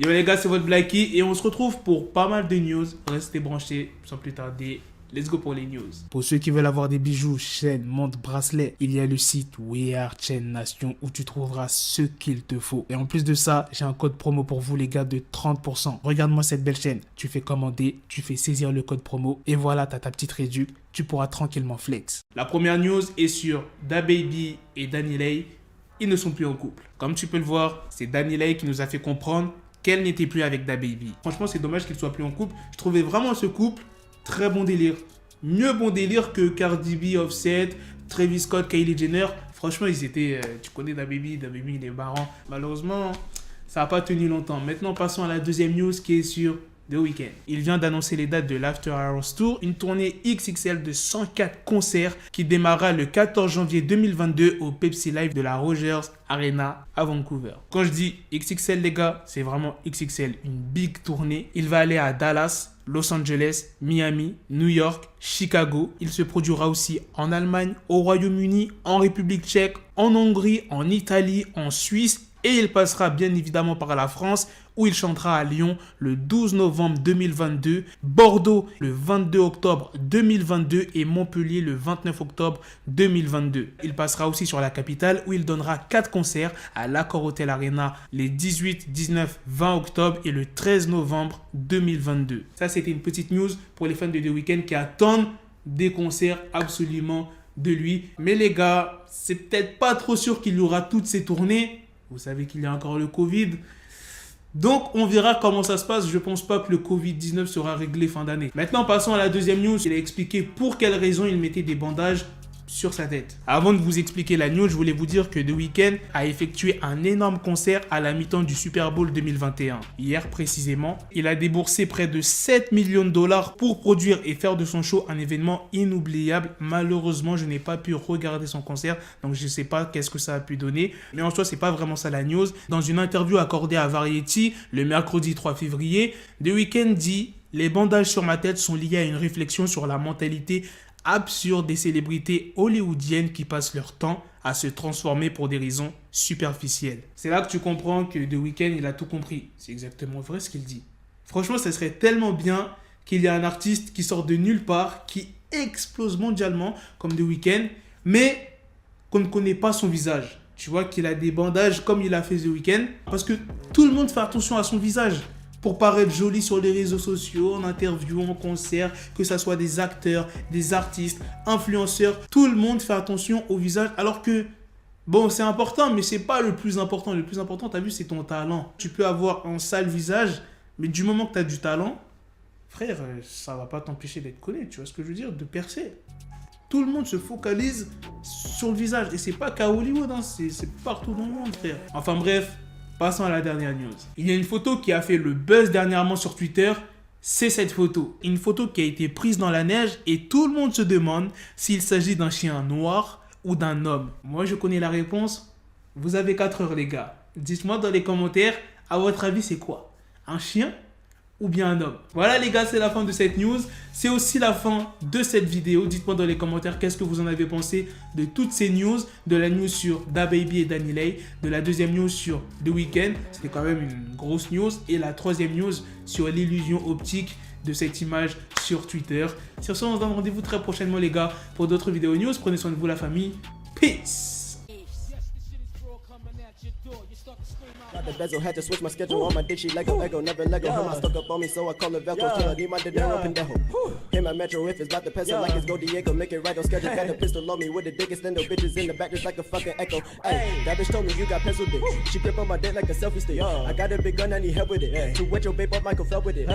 Yo les gars, c'est votre Blacky et on se retrouve pour pas mal de news. Restez branchés, sans plus tarder. Let's go pour les news. Pour ceux qui veulent avoir des bijoux, chaînes, montres, bracelets, il y a le site We Are Chain Nation où tu trouveras ce qu'il te faut. Et en plus de ça, j'ai un code promo pour vous les gars de 30%. Regarde-moi cette belle chaîne. Tu fais commander, tu fais saisir le code promo et voilà, t'as ta petite réduc. Tu pourras tranquillement flex. La première news est sur DaBaby et DaniLeigh. Ils ne sont plus en couple. Comme tu peux le voir, c'est DaniLeigh qui nous a fait comprendre qu'elle n'était plus avec DaBaby. Franchement, c'est dommage qu'ils soient plus en couple. Je trouvais vraiment ce couple très bon délire. Mieux bon délire que Cardi B, Offset, Travis Scott, Kylie Jenner. Franchement, ils étaient... tu connais DaBaby, il est marrant. Malheureusement, ça n'a pas tenu longtemps. Maintenant, passons à la deuxième news qui est sur The Weeknd. Il vient d'annoncer les dates de l'After Hours Tour, une tournée XXL de 104 concerts qui démarrera le 14 janvier 2022 au Pepsi Live de la Rogers Arena à Vancouver. Quand je dis XXL les gars, c'est vraiment XXL, une big tournée. Il va aller à Dallas, Los Angeles, Miami, New York, Chicago. Il se produira aussi en Allemagne, au Royaume-Uni, en République tchèque, en Hongrie, en Italie, en Suisse. Et il passera bien évidemment par la France où il chantera à Lyon le 12 novembre 2022, Bordeaux le 22 octobre 2022 et Montpellier le 29 octobre 2022. Il passera aussi sur la capitale où il donnera 4 concerts à l'Accor Hotel Arena les 18, 19, 20 octobre et le 13 novembre 2022. Ça, c'était une petite news pour les fans de The Weeknd qui attendent des concerts absolument de lui. Mais les gars, c'est peut-être pas trop sûr qu'il y aura toutes ces tournées. Vous savez qu'il y a encore le Covid. Donc, on verra comment ça se passe. Je ne pense pas que le Covid-19 sera réglé fin d'année. Maintenant, passons à la deuxième news. Il a expliqué pour quelles raisons il mettait des bandages sur sa tête. Avant de vous expliquer la news, je voulais vous dire que The Weeknd a effectué un énorme concert à la mi-temps du Super Bowl 2021. Hier précisément, il a déboursé près de 7 millions de dollars pour produire et faire de son show un événement inoubliable. Malheureusement, je n'ai pas pu regarder son concert, donc je ne sais pas qu'est-ce que ça a pu donner. Mais en soi, c'est pas vraiment ça la news. Dans une interview accordée à Variety le mercredi 3 février, The Weeknd dit « Les bandages sur ma tête sont liés à une réflexion sur la mentalité absurde des célébrités hollywoodiennes qui passent leur temps à se transformer pour des raisons superficielles. » C'est là que tu comprends que The Weeknd, il a tout compris. C'est exactement vrai ce qu'il dit. Franchement, ça serait tellement bien qu'il y ait un artiste qui sort de nulle part, qui explose mondialement comme The Weeknd, mais qu'on ne connaît pas son visage. Tu vois qu'il a des bandages comme il a fait The Weeknd, parce que tout le monde fait attention à son visage. Pour paraître joli sur les réseaux sociaux, en interview, en concert, que ce soit des acteurs, des artistes, influenceurs, tout le monde fait attention au visage alors que, bon, c'est important, mais c'est pas le plus important. Le plus important, tu as vu, c'est ton talent. Tu peux avoir un sale visage, mais du moment que tu as du talent, frère, ça va pas t'empêcher d'être connu, tu vois ce que je veux dire, de percer. Tout le monde se focalise sur le visage et c'est pas qu'à Hollywood, hein, c'est partout dans le monde, frère. Enfin bref. Passons à la dernière news. Il y a une photo qui a fait le buzz dernièrement sur Twitter. C'est cette photo. Une photo qui a été prise dans la neige et tout le monde se demande s'il s'agit d'un chien noir ou d'un homme. Moi, je connais la réponse. Vous avez 4 heures, les gars. Dites-moi dans les commentaires, à votre avis, c'est quoi? Un chien ou bien un homme? Voilà les gars, c'est la fin de cette news. C'est aussi la fin de cette vidéo. Dites-moi dans les commentaires qu'est-ce que vous en avez pensé de toutes ces news. De la news sur DaBaby et DaniLeigh. De la deuxième news sur The Weeknd. C'était quand même une grosse news. Et la troisième news sur l'illusion optique de cette image sur Twitter. Sur ce, on se donne rendez-vous très prochainement les gars pour d'autres vidéos news. Prenez soin de vous la famille. Peace. Got the bezel, had to switch my schedule on my dick, she Lego, Ego, never Lego. Her mind stuck up on me, so I call her Velcro. Till I need my dinero, pendejo. Hit my metro if it's about the peso, like it's Go Diego. Make it right on schedule. Got a pistol on me with the dickest endo. Bitches in the back just like a fucking echo. Hey, that bitch told me you got pencil dick. She grip on my dick like a selfie stick. I got a big gun, I need help with it. To wet your babe up, Michael fell with it.